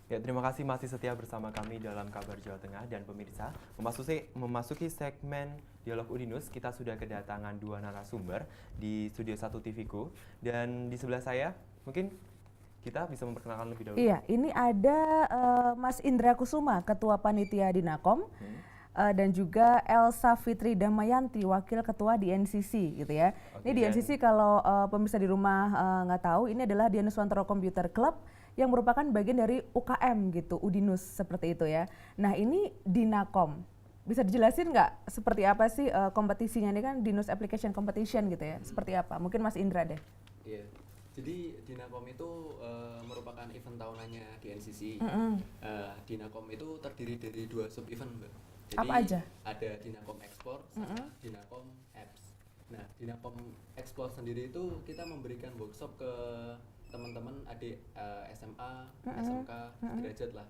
Ya, terima kasih masih setia bersama kami dalam Kabar Jawa Tengah dan pemirsa. Memasuki segmen Dialog Udinus, kita sudah kedatangan dua narasumber di Studio 1 TVku. Dan di sebelah saya, mungkin kita bisa memperkenalkan lebih dahulu. Iya, ini ada Mas Indra Kusuma, Ketua Panitia Dinakom. Dan juga Elsa Fitri Damayanti, Wakil Ketua DNCC gitu ya. Oke, Ini DNCC kalau pemirsa di rumah nggak tahu, ini adalah Dian Nuswantara Computer Club yang merupakan bagian dari UKM gitu, Udinus seperti itu ya. Nah ini Dinakom, bisa dijelasin nggak seperti apa sih kompetisinya ini kan Dinus Application Competition gitu ya, seperti apa? Mungkin Mas Indra deh. Iya, jadi Dinakom itu merupakan event tahunannya DNCC. Dinakom itu terdiri dari 2 sub event, Mbak. Jadi Apa aja? ada Dinakom Explore sama Dinakom Apps. Nah, Dinakom Explore sendiri itu kita memberikan workshop ke teman-teman adik SMA, SMK, derajat lah.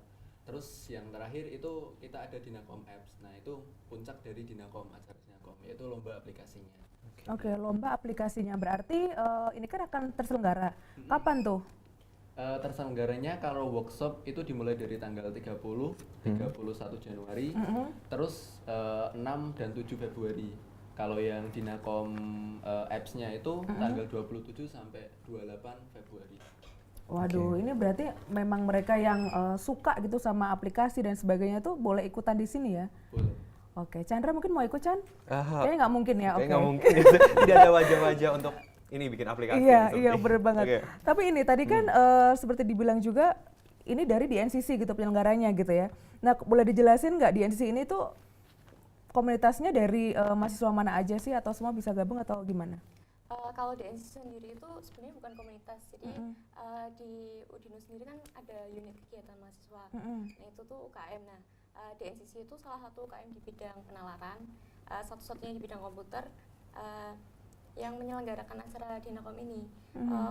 Terus yang terakhir itu kita ada Dinakom Apps. Nah, itu puncak dari Dinakom, acara Dinakom, yaitu lomba aplikasinya. Oke, lomba aplikasinya berarti ini kan akan terselenggara. Kapan tuh? Terselenggaranya kalau workshop itu dimulai dari tanggal 31 Januari, terus 6 dan 7 Februari. Kalau yang Dinakom Apps-nya itu tanggal 27 sampai 28 Februari. Waduh, ini berarti memang mereka yang suka gitu sama aplikasi dan sebagainya tuh boleh ikutan di sini ya? Boleh. Oke, Chandra mungkin mau ikut, Chan? Kayaknya nggak mungkin ya, oke. Kayaknya nggak mungkin, tidak ada wajah-wajah untuk ini bikin aplikasi. Iya, bener banget. Oke. Tapi ini tadi kan seperti dibilang juga, ini dari DNCC gitu penyelenggaranya gitu ya. Nah, boleh dijelasin nggak DNCC ini tuh komunitasnya dari mahasiswa mana aja sih atau semua bisa gabung atau gimana? Kalau DNCC sendiri itu sebenarnya bukan komunitas, jadi di Udinus sendiri kan ada unit kegiatan mahasiswa, nah itu tuh UKM. Nah, DNCC itu salah satu UKM di bidang penalaran, satu-satunya di bidang komputer yang menyelenggarakan acara Dinakom ini.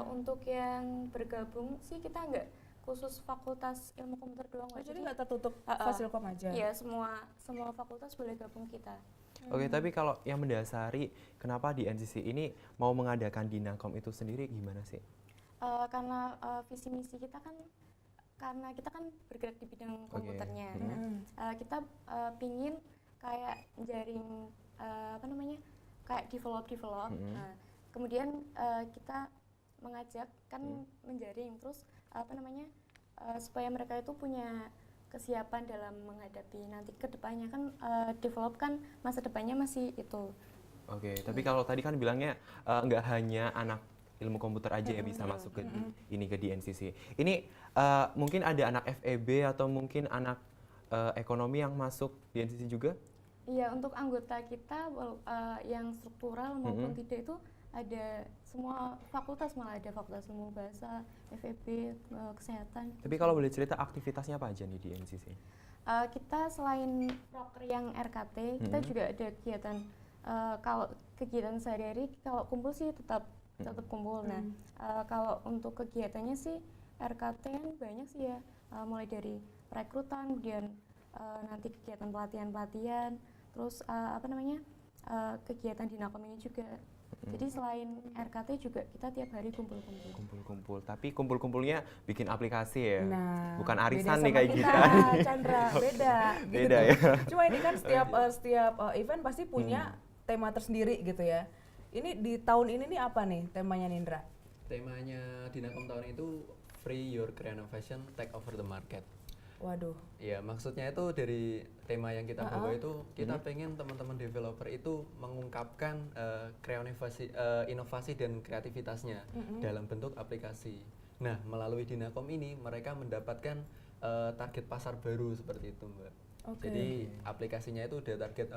Untuk yang bergabung sih kita nggak khusus fakultas ilmu komputer doang. Jadi nggak tertutup Fasilkom aja? Iya, semua fakultas boleh gabung kita. Oke, tapi kalau yang mendasari kenapa di NCC ini mau mengadakan Dinakom itu sendiri gimana sih? Karena visi misi kita kan, karena kita kan bergerak di bidang komputernya. Nah, kita pingin kayak jaring kayak develop. Nah, kemudian kita mengajak kan menjaring, terus supaya mereka itu punya kesiapan dalam menghadapi nanti ke depannya kan develop kan masa depannya masih itu. Oke, tapi kalau tadi kan bilangnya nggak hanya anak ilmu komputer aja ya bisa masuk ke ke DNCC. Ini mungkin ada anak FEB atau mungkin anak ekonomi yang masuk DNCC juga? Iya, untuk anggota kita yang struktural maupun tidak itu ada semua fakultas, malah ada fakultas ilmu bahasa, FEB, kesehatan. Tapi kalau boleh cerita aktivitasnya apa aja nih di NCC? Kita selain proker yang RKT, kita juga ada kegiatan, kalau kegiatan sehari-hari, kalau kumpul sih tetap kumpul. Nah, kalau untuk kegiatannya sih RKT kan banyak sih ya, mulai dari perekrutan, kemudian nanti kegiatan pelatihan, terus kegiatan Dinakom ini juga. Jadi selain RKT juga kita tiap hari kumpul-kumpul. Kumpul-kumpul, tapi kumpul-kumpulnya bikin aplikasi ya? Nah, bukan arisan beda nih kayak sama kita. Chandra, beda. Beda gitu. ya. Cuma ini kan setiap event pasti punya tema tersendiri gitu ya. Ini di tahun ini nih apa nih temanya Nindra? Temanya Dinakom tahun itu Free Your Creanovation, Take Over the Market. Waduh. Ya, maksudnya itu dari tema yang kita bawa itu kita pengen teman-teman developer itu mengungkapkan inovasi dan kreativitasnya dalam bentuk aplikasi. Nah, melalui Dinakom ini mereka mendapatkan target pasar baru seperti itu, Mbak. Jadi aplikasinya itu udah target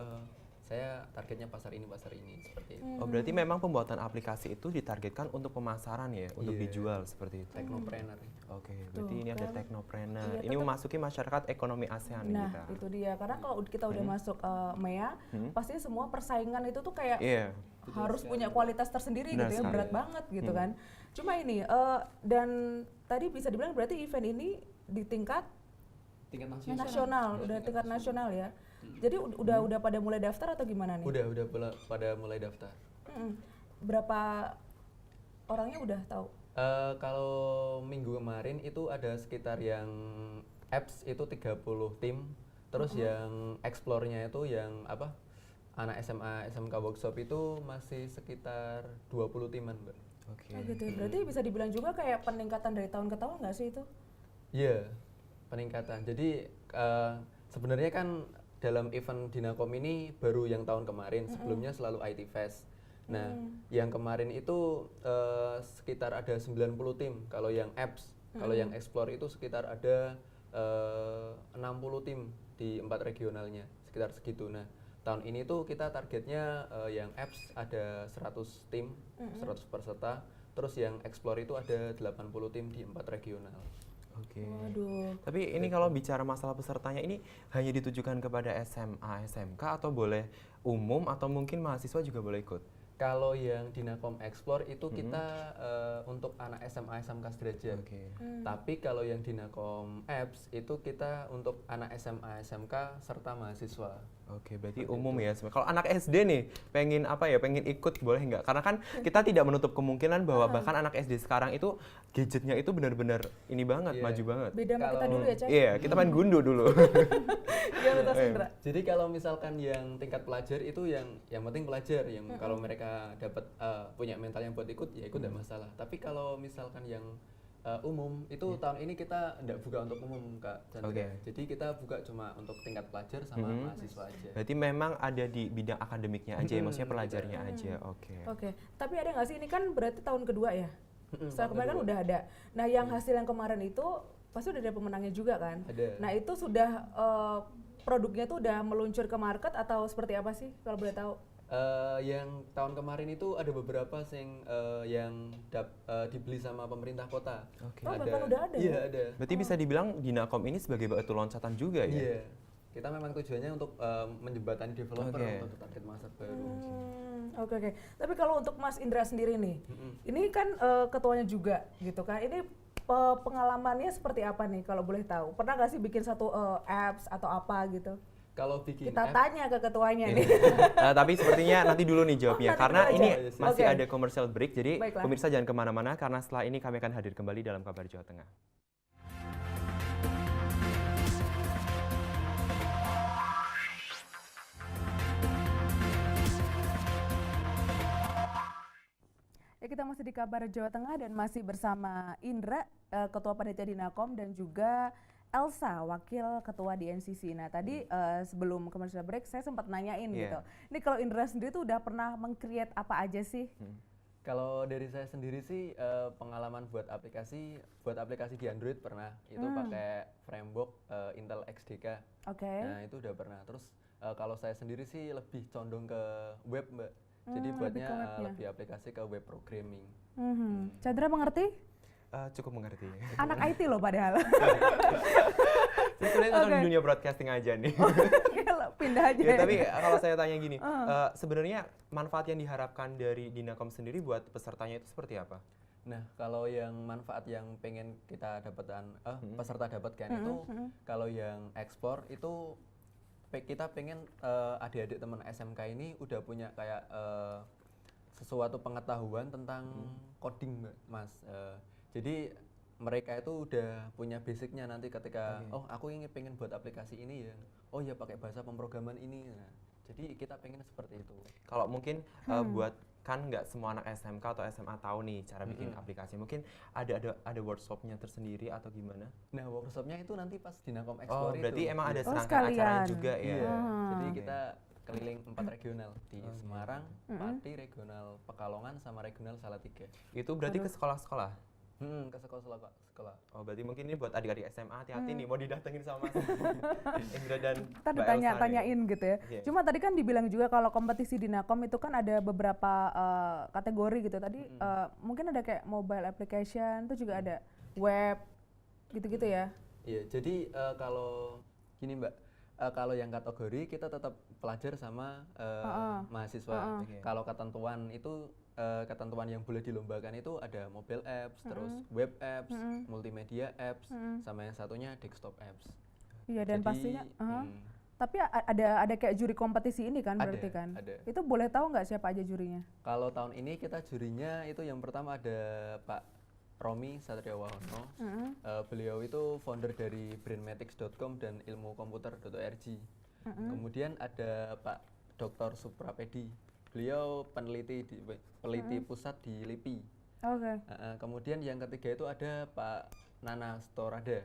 saya targetnya pasar ini seperti itu. Oh, berarti memang pembuatan aplikasi itu ditargetkan untuk pemasaran ya, untuk dijual seperti itu. Technopreneur. Oke, berarti ini ada technopreneur. Iya, ini memasuki masyarakat ekonomi ASEAN nih kita. Nah, itu dia. Karena kalau kita udah masuk MEA, pasti semua persaingan itu tuh kayak harus punya kualitas tersendiri gitu ya, berat banget gitu kan. Cuma ini, dan tadi bisa dibilang berarti event ini di tingkat nasional, udah tingkat nasional ya. Jadi udah pada mulai daftar atau gimana nih? Udah pada mulai daftar. Berapa orangnya udah tahu? Kalau minggu kemarin itu ada sekitar yang apps itu 30 tim, terus yang explore-nya itu yang apa? Anak SMA, SMK workshop itu masih sekitar 20 timan, Mbak. Oke. Oh gitu ya. Berarti bisa dibilang juga kayak peningkatan dari tahun ke tahun nggak sih itu? Iya, peningkatan. Jadi sebenarnya kan dalam event Dinacom ini baru yang tahun kemarin, sebelumnya selalu IT Fest. Nah, yang kemarin itu sekitar ada 90 tim. Kalau yang apps, kalau yang explore itu sekitar ada 60 tim di 4 regionalnya, sekitar segitu. Nah, tahun ini tuh kita targetnya yang apps ada 100 tim, 100 peserta. Terus yang explore itu ada 80 tim di 4 regional. Oke. Waduh. Tapi ini kalau bicara masalah pesertanya ini hanya ditujukan kepada SMA, SMK atau boleh umum atau mungkin mahasiswa juga boleh ikut? Kalau yang Dinacom Explore itu kita untuk anak SMA, SMK sederajat. Oke. Tapi kalau yang Dinacom Apps itu kita untuk anak SMA, SMK serta mahasiswa. Oke, berarti umum ya. Kalau anak SD nih pengen apa ya, pengen ikut boleh nggak? Karena kan kita tidak menutup kemungkinan bahwa bahkan anak SD sekarang itu gadgetnya itu benar-benar ini banget, maju banget. Beda sama kita dulu ya, Cak? Iya, kita main gundu dulu. Gimana tuh, Sindra? Jadi kalau misalkan yang tingkat pelajar itu yang penting pelajar, yang kalau mereka dapat punya mental yang buat ikut ya ikut tidak masalah. Tapi kalau misalkan yang umum itu tahun ini kita tidak buka untuk umum, Kak Chandra. Jadi kita buka cuma untuk tingkat pelajar sama mahasiswa aja. Berarti memang ada di bidang akademiknya aja, ya, maksudnya pelajarnya aja. Oke. Tapi ada nggak sih, ini kan berarti tahun kedua ya? Setelah kemarin kan udah ada. Nah, yang hasil yang kemarin itu pasti udah ada pemenangnya juga kan? Ada. Nah, itu sudah produknya tuh udah meluncur ke market atau seperti apa sih kalau boleh tahu? Yang tahun kemarin itu ada beberapa yang dibeli sama pemerintah kota. Oke. Oh, bahkan udah ada? Iya, ada. Berarti bisa dibilang Dinacom ini sebagai batu loncatan juga ya? Iya. Kita memang tujuannya untuk menjembatani developer untuk target pasar baru. Oke. Tapi kalau untuk Mas Indra sendiri nih, ini kan ketuanya juga gitu kan. Ini pengalamannya seperti apa nih kalau boleh tahu? Pernah nggak sih bikin satu apps atau apa gitu? Kalau bikin Kita tanya ke ketuanya nih. Tapi sepertinya nanti dulu nih jawabnya, nanti karena dulu ini aja. masih Oke. ada commercial break, jadi Baiklah. pemirsa jangan kemana-mana karena setelah ini kami akan hadir kembali dalam Kabar Jawa Tengah. Ya, kita masih di Kabar Jawa Tengah dan masih bersama Indra, Ketua Panitia Dinacom, dan juga Elsa, Wakil Ketua di NCC. Nah, tadi sebelum commercial break saya sempat nanyain gitu. Ini kalau Indra sendiri tuh udah pernah meng-create apa aja sih? Kalau dari saya sendiri sih pengalaman buat aplikasi di Android pernah. Itu pakai framework Intel XDK. Oke. Nah, itu udah pernah. Terus kalau saya sendiri sih lebih condong ke web, Mbak. Jadi buatnya lebih aplikasi ke web programming. Chandra mengerti? Cukup mengerti. Anak IT loh padahal. Saya sebenarnya tetap di dunia broadcasting aja nih. Pindah aja. Ya, tapi kalau saya tanya gini, sebenarnya manfaat yang diharapkan dari Dinacom sendiri buat pesertanya itu seperti apa? Nah, kalau yang manfaat yang pengen kita dapatkan, peserta dapatkan itu, kalau yang ekspor itu kita pengen adik-adik teman SMK ini udah punya kayak sesuatu pengetahuan tentang coding, Mas. Jadi mereka itu udah punya basicnya nanti ketika oh aku ingin pengen buat aplikasi ini ya, oh ya pakai bahasa pemrograman ini. Nah, jadi kita pengen seperti itu. Kalau mungkin buat kan nggak semua anak SMK atau SMA tahu nih cara bikin aplikasi, mungkin ada workshopnya tersendiri atau gimana? Nah, workshopnya itu nanti pas Dinacom Explore itu. Berarti emang ada serangkaian sekalian. acaranya juga ya? Iya. Jadi kita keliling 4 regional di Semarang, Pati, regional Pekalongan, sama regional Salatiga. Itu berarti ke sekolah-sekolah? Ke sekolah. Oh, berarti mungkin ini buat adik-adik SMA hati-hati nih mau didatengin sama Indra dan Kita Mbak Elsa tanyain gitu ya. Iya. Cuma tadi kan dibilang juga kalau kompetisi Dinacom itu kan ada beberapa kategori gitu. Tadi mungkin ada kayak mobile application, itu juga ada web gitu-gitu ya. Iya, jadi kalau gini Mbak, kalau yang kategori kita tetap pelajar sama mahasiswa. Kalau ketentuan itu ketentuan yang boleh dilombakan itu ada mobile apps, terus web apps, multimedia apps, sama yang satunya desktop apps. Iya, dan Jadi, pastinya tapi ada kayak juri kompetisi ini kan berarti kan? ada. Itu boleh tahu nggak siapa aja jurinya? Kalau tahun ini kita jurinya itu yang pertama ada Pak Romi Satriawahono. Beliau itu founder dari brainmatics.com dan ilmukomputer.org. Kemudian ada Pak Dr. Suprapedi. Beliau peneliti pusat di LIPI. Kemudian yang ketiga itu ada Pak Nana Storada.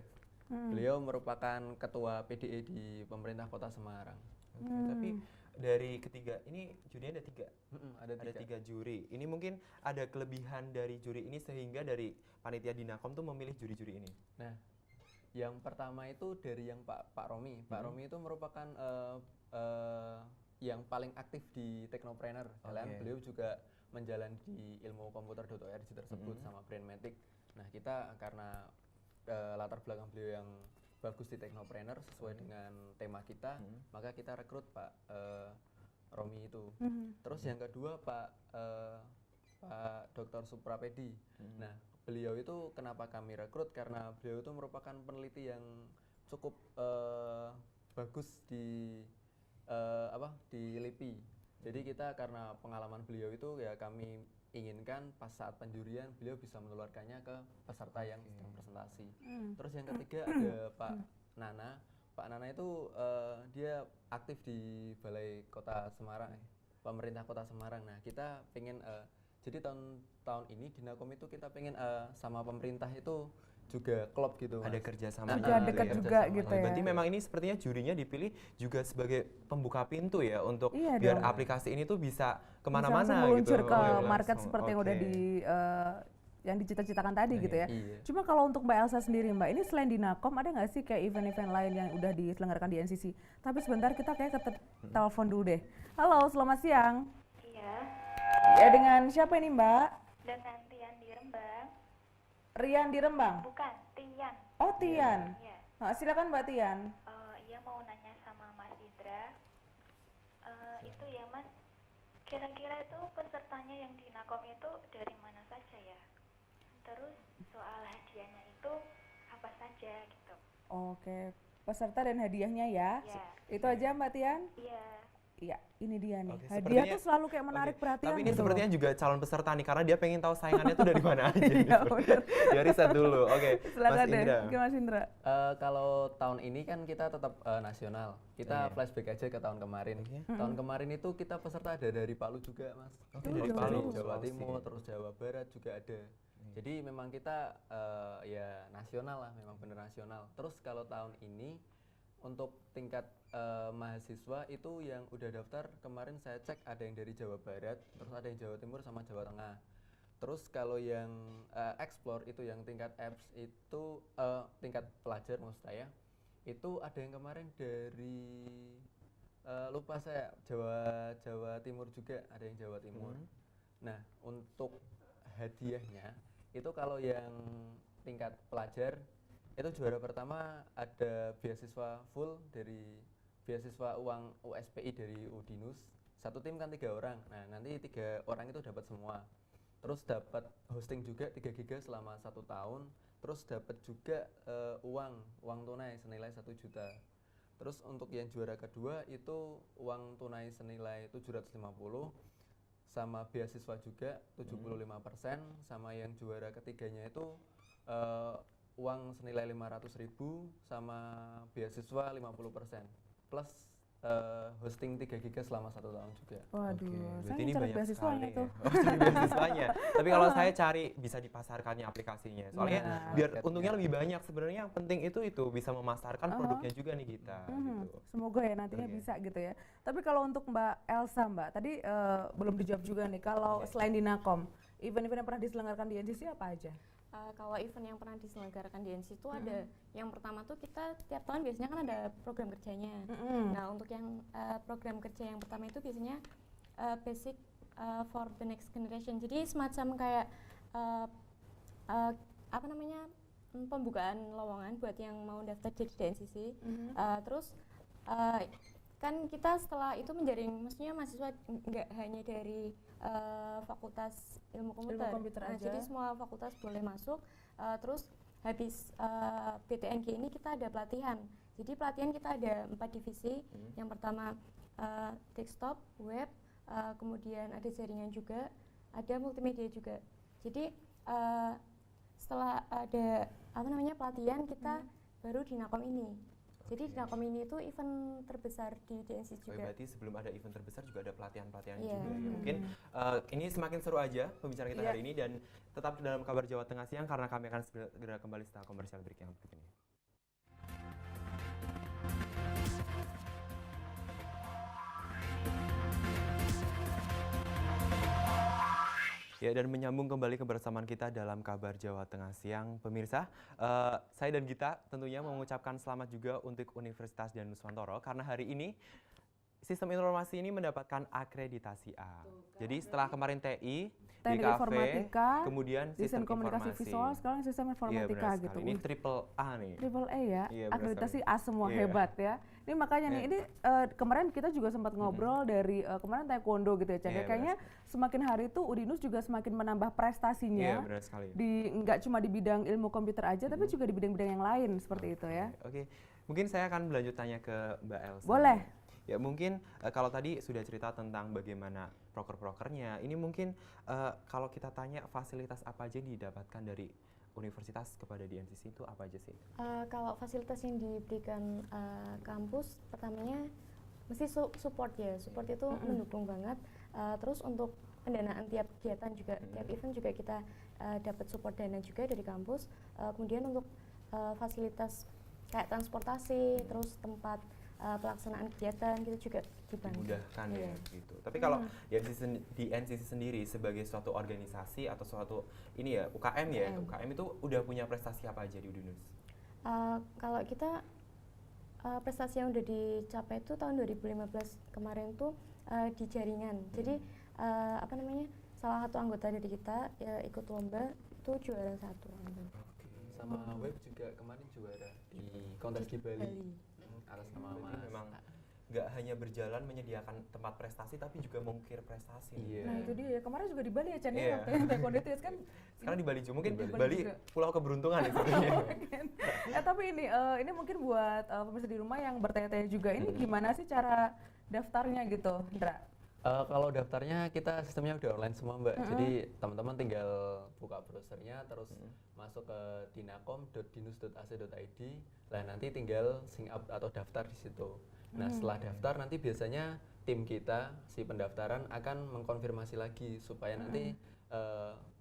Beliau merupakan ketua PDE di pemerintah Kota Semarang. Tapi dari ketiga ini jurinya ada tiga. Ada tiga juri. Ini mungkin ada kelebihan dari juri ini sehingga dari panitia Dinakom tuh memilih juri-juri ini. Nah, yang pertama itu dari yang Pak Romi. Pak Romi itu merupakan yang paling aktif di Technopreneur. Beliau juga menjalani di ilmukomputer.org tersebut sama Brainmatic. Nah, kita karena latar belakang beliau yang bagus di Technopreneur sesuai dengan tema kita, maka kita rekrut Pak Romi itu. Terus yang kedua Pak Dr. Suprapedi. Nah, beliau itu kenapa kami rekrut karena beliau itu merupakan peneliti yang cukup bagus di LIPI. Jadi kita karena pengalaman beliau itu ya kami inginkan pas saat penjurian beliau bisa menularkannya ke peserta yang sedang presentasi. Terus yang ketiga ada Pak Nana. Pak Nana itu dia aktif di Balai Kota Semarang, pemerintah Kota Semarang. Nah, kita pengen jadi tahun ini Dinakom itu kita pengen sama pemerintah itu juga klop gitu. Ada kerjasama dekat juga gitu ya. Berarti memang ini sepertinya jurinya dipilih juga sebagai pembuka pintu ya untuk biar aplikasi ini tuh bisa kemana-mana gitu. Meluncur ke market langsung, seperti yang udah yang dicita-citakan tadi gitu ya. Cuma kalau untuk Mbak Elsa sendiri Mbak, ini selain Dinakom ada nggak sih kayak event-event lain yang udah diselenggarakan di NCC? Tapi sebentar kita kayak telepon dulu deh. Halo, selamat siang. Iya. Ya dengan siapa ini Mbak? Dengan Tian di Rembang. Rian di Rembang? Bukan, Tian. Oh Tian. Iya. Nah, silakan Mbak Tian. Iya mau nanya sama Mas Indra. Itu ya Mas, kira-kira itu pesertanya yang di Nakom itu dari mana saja ya? Terus soal hadiahnya itu apa saja gitu? Oke, peserta dan hadiahnya ya. Ya. Itu aja Mbak Tian? Iya. Iya, ini dia nih. Oke, Hadiah tuh selalu kayak menarik perhatian. Tapi ini gitu sepertinya juga calon peserta nih karena dia pengen tahu saingannya tuh dari mana aja. Iya, benar. Ya riset dulu. Oke. Silakan Mas deh. Indra. Oke, Mas Indra. Kalau tahun ini kan kita tetap nasional. Kita flashback aja ke tahun kemarin. Tahun kemarin itu kita peserta ada dari Palu juga, Mas. Dari Terus Palu, dari Jawa Sulawesi. Timur, terus Jawa Barat juga ada. Jadi memang kita ya nasional lah, memang bener nasional. Terus kalau tahun ini untuk tingkat mahasiswa itu yang udah daftar kemarin saya cek ada yang dari Jawa Barat, terus ada yang Jawa Timur sama Jawa Tengah. Terus kalau yang explore itu yang tingkat apps itu tingkat pelajar maksud saya itu ada yang kemarin dari lupa saya Jawa Timur juga ada yang Jawa Timur. Nah untuk hadiahnya itu kalau yang tingkat pelajar itu juara pertama ada beasiswa full dari beasiswa uang USPI dari Udinus. Satu tim kan 3 orang. Nah, nanti 3 orang itu dapat semua. Terus dapat hosting juga 3 GB selama 1 tahun. Terus dapat juga uang tunai senilai 1 juta. Terus untuk yang juara kedua itu uang tunai senilai 750 sama beasiswa juga 75%, sama yang juara ketiganya itu uang senilai 500.000 sama beasiswa 50% plus hosting 3 GB selama 1 tahun juga. Waduh, Berarti saya ini cari banyak beasiswanya sekali tuh. ya. Cari beasiswanya. Tapi kalau saya cari bisa dipasarkannya aplikasinya. Soalnya biar untungnya lebih banyak sebenarnya yang penting itu bisa memasarkan produknya juga nih kita gitu. Semoga ya nantinya bisa gitu ya. Tapi kalau untuk Mbak Elsa Mbak, tadi belum dijawab juga nih kalau selain di Nakom, event-event yang pernah diselenggarakan di NCC apa aja? Kalau event yang pernah diselenggarakan di NCC itu ada yang pertama tuh kita tiap tahun biasanya kan ada program kerjanya. Nah untuk yang program kerja yang pertama itu biasanya basic for the next generation. Jadi semacam kayak apa namanya pembukaan lowongan buat yang mau daftar jadi di NCC. Terus kan kita setelah itu menjaring, maksudnya mahasiswa nggak hanya dari fakultas ilmu komputer aja. Jadi semua fakultas boleh masuk. Terus habis PTNG ini kita ada pelatihan. Jadi pelatihan kita ada 4 divisi. Yang pertama desktop, web, kemudian ada jaringan juga, ada multimedia juga. Jadi setelah ada pelatihan kita baru Dinakom ini. Jadi Dinakom ini itu event terbesar di DNC juga. Berarti sebelum ada event terbesar juga ada pelatihan-pelatihan Iya. juga ya. Mungkin ini semakin seru aja pembicaraan kita hari ini, dan tetap dalam Kabar Jawa Tengah Siang karena kami akan segera kembali setelah komersial break yang berikut ini. Ya, dan menyambung kembali kebersamaan kita dalam Kabar Jawa Tengah Siang. Pemirsa, saya dan Gita tentunya mengucapkan selamat juga untuk Universitas Dian Nuswantoro karena hari ini sistem informasi ini mendapatkan akreditasi A. Jadi setelah kemarin TI, Teknik DKV, informatika, kemudian desain sistem komunikasi informasi. visual, sekarang sistem Iya, informatika benar gitu. sekali. Ini triple A nih. Triple A ya, Iya, benar akreditasi sekali. A semua, Iya. hebat ya. Ini makanya nih, ini kemarin kita juga sempat ngobrol dari kemarin taekwondo gitu ya, Cak. Iya, Kayaknya semakin hari itu Udinus juga semakin menambah Iya, prestasinya. benar sekali. Nggak cuma di bidang ilmu komputer aja, tapi juga di bidang-bidang yang lain seperti itu ya. Oke, mungkin saya akan berlanjut tanya ke Mbak Elsa. Boleh. Ya mungkin kalau tadi sudah cerita tentang bagaimana proker-prokernya, ini mungkin kalau kita tanya fasilitas apa aja yang didapatkan dari universitas kepada DNCC itu apa aja sih? Kalau fasilitas yang diberikan kampus, pertamanya mesti support ya. Support itu mendukung banget. Terus untuk pendanaan tiap kegiatan juga, tiap event juga kita dapat support dana juga dari kampus. Kemudian untuk fasilitas kayak transportasi, terus tempat pelaksanaan kegiatan gitu juga dibantu. Dimudahkan Iya. ya gitu. Tapi kalau di NCC sendiri sebagai suatu organisasi atau suatu ini ya UKM ya, UKM itu udah punya prestasi apa aja di Udinus? Kalau kita prestasi yang udah dicapai itu tahun 2015 kemarin tuh di jaringan. Jadi salah satu anggota dari kita ikut lomba itu juara 1. Sama web juga kemarin juara di kontes di Bali. Atas nama Berarti Mas. memang nggak hanya berjalan menyediakan tempat prestasi tapi juga mengukir prestasi. Iya. Nah itu dia, kemarin juga di Bali ya, Chan, Iya. ya, waktu yang taekwondo itu ya, kan. Sekarang di Bali juga, mungkin Di Bali Bali juga. pulau keberuntungan ya sebenarnya. Tapi ini mungkin buat pemirsa di rumah yang bertanya-tanya juga, ini gimana sih cara daftarnya gitu, Indra? Kalau daftarnya kita sistemnya udah online semua Mbak, jadi teman-teman tinggal buka browsernya terus masuk ke dinakom.dinus.ac.id, lah nanti tinggal sign up atau daftar di situ. Nah setelah daftar nanti biasanya tim kita si pendaftaran akan mengkonfirmasi lagi supaya nanti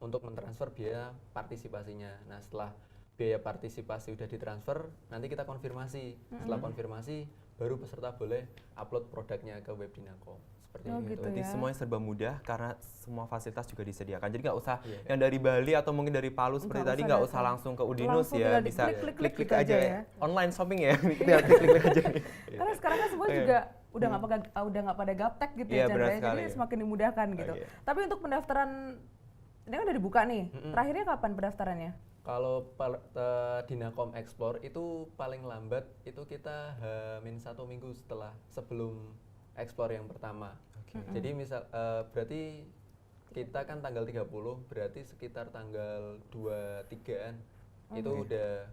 untuk mentransfer biaya partisipasinya. Nah setelah biaya partisipasi udah ditransfer, nanti kita konfirmasi. Setelah konfirmasi baru peserta boleh upload produknya ke web Dinakom. Seperti Oh, itu. gitu. Berarti ya. semuanya serba mudah karena semua fasilitas juga disediakan. Jadi nggak usah yang dari Bali atau mungkin dari Palu seperti Nggak tadi usah nggak datang. usah langsung ke Udinus Langsung ya, tinggal bisa diklik-klik klik-klik gitu aja aja ya. online shopping ya, tinggal klik-klik aja. Karena sekarang kan semua juga udah nggak pada gaptek gitu Iya, ya, Chan, benar ya. sekali. Jadi semakin dimudahkan gitu. iya. Tapi untuk pendaftaran, ini kan udah dibuka nih, terakhirnya kapan pendaftarannya? Kalau Dinakom Explore itu paling lambat itu kita H-1 minggu sebelum Explore yang pertama. Jadi berarti kita kan tanggal 30, berarti sekitar tanggal 23-an itu udah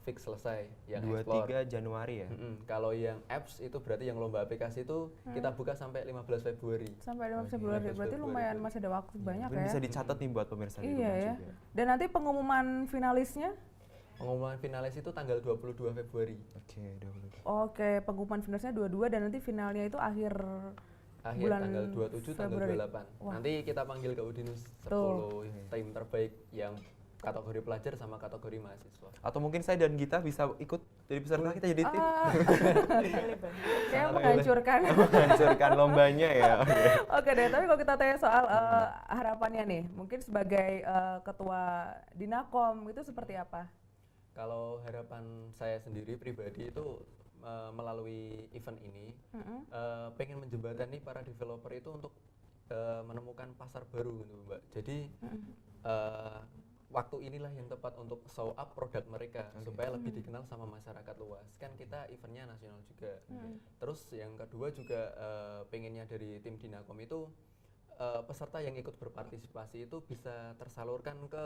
fix selesai yang Explore. 23 Januari ya. Kalau yang apps itu berarti yang lomba aplikasi itu kita buka sampai 15 Februari. Sampai 15 Februari, berarti lumayan masih ada waktu banyak Mungkin ya. bisa dicatat nih buat pemirsa di Iya rumah ya. juga. Dan nanti pengumuman finalisnya? Pengumuman finalis itu tanggal 22 Februari. Oke, 22. Oke, pengumuman finalisnya 22 dan nanti finalnya itu akhir bulan Tanggal 27, Februari. tanggal 28. Wah. Nanti kita panggil ke Udinus 10 tim terbaik yang kategori pelajar sama kategori mahasiswa. Atau mungkin saya dan Gita bisa ikut jadi peserta, kita jadi tim. Saya menghancurkan. Menghancurkan lombanya ya. Oke. Oke deh, tapi kalau kita tanya soal harapannya nih, mungkin sebagai ketua Dinakom itu seperti apa? Kalau harapan saya sendiri pribadi itu melalui event ini pengen menjembatani para developer itu untuk menemukan pasar baru gitu Mbak. Jadi waktu inilah yang tepat untuk show up produk mereka supaya lebih dikenal sama masyarakat luas. Kan kita eventnya nasional juga. Terus yang kedua juga pengennya dari tim Dinakom itu peserta yang ikut berpartisipasi itu bisa tersalurkan ke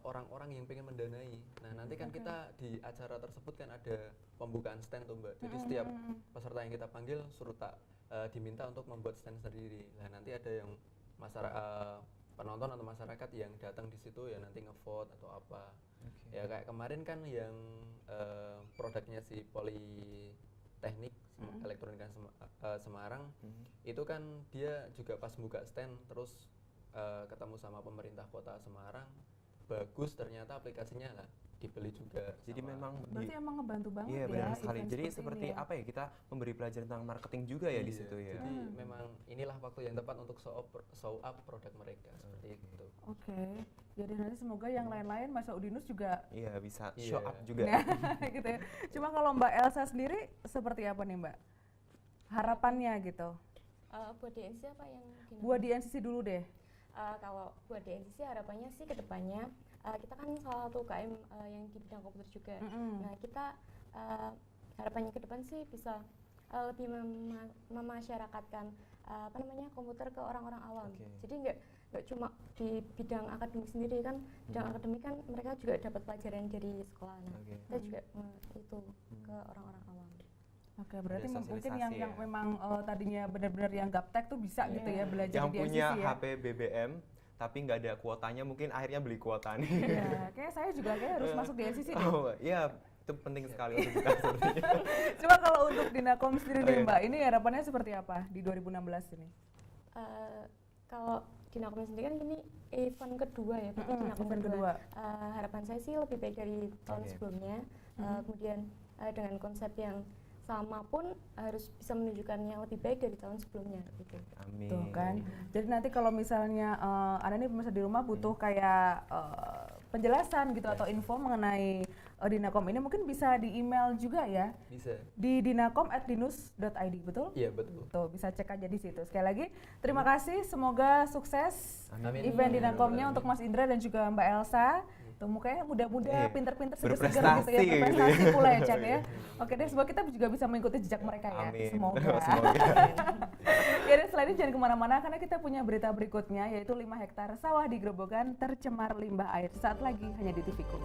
orang-orang yang pengen mendanai. Nah nanti kan kita di acara tersebut kan ada pembukaan stand tuh Mbak. Jadi setiap peserta yang kita panggil suruh diminta untuk membuat stand sendiri. Nah nanti ada yang penonton atau masyarakat yang datang di situ ya nanti ngevote atau apa. Ya kayak kemarin kan yang produknya si Politeknik Elektronika Semarang itu kan dia juga pas buka stand terus ketemu sama pemerintah kota Semarang, bagus ternyata aplikasinya lah, dibeli juga. Jadi memang berarti emang ngebantu banget iya, ya. benar sekali. Jadi seperti seperti ini ya. apa ya, kita memberi pelajaran tentang marketing juga ya di situ ya. Jadi memang inilah waktu yang tepat untuk show up produk mereka seperti itu. Oke. Jadi nanti semoga yang lain-lain masa Udinus juga Iya, bisa show up juga. Nah, gitu ya. Cuma kalau Mbak Elsa sendiri seperti apa nih Mbak? Harapannya gitu. Buat DNCC apa yang Buat di NCC dulu deh. kalau buat DNCC harapannya sih kedepannya kita kan salah satu UKM yang di bidang komputer juga. Nah kita harapannya ke depan sih bisa lebih memasyarakatkan komputer ke orang-orang awam. Jadi nggak cuma di bidang akademik sendiri kan, bidang akademik kan mereka juga dapat pelajaran dari sekolah. Nah kita juga itu ke orang-orang awam. Oke, berarti mungkin yang memang tadinya benar-benar yang gaptek tuh bisa gitu ya belajar yang di NCC punya ya. HP BBM tapi nggak ada kuotanya mungkin akhirnya beli kuota nih. Iya, kayak saya juga harus masuk di NCC nih. Oh iya, itu penting sekali untuk kita sepertinya. Cuma kalau untuk Dinakom sendiri nih Mbak, ini harapannya seperti apa di 2016 ini? Kalau Dinakom sendiri kan ini event kedua ya, Dinakom kedua. Harapan saya sih lebih baik dari tahun sebelumnya. Kemudian dengan konsep yang sama pun harus bisa menunjukkan yang lebih baik dari tahun sebelumnya gitu. Amin. Tuh kan. Jadi nanti kalau misalnya Anda nih pemirsa di rumah butuh kayak penjelasan gitu atau info mengenai Dinakom ini mungkin bisa di email juga ya. Bisa. Di dinakom@dinus.id, betul? Iya, betul. Tuh, bisa cek aja di situ. Sekali lagi terima kasih, semoga sukses Amin. event Dinakomnya untuk Mas Indra dan juga Mbak Elsa. Tuh mukanya muda-muda, pinter-pinter, seger-seger gitu ya, berprestasi pula ya Chan ya. Oke deh, semoga kita juga bisa mengikuti jejak mereka ya. Amin. Semoga. Ya dan selain itu jangan kemana-mana karena kita punya berita berikutnya yaitu 5 hektar sawah di Grobogan tercemar limbah air. Saat lagi hanya di TVku.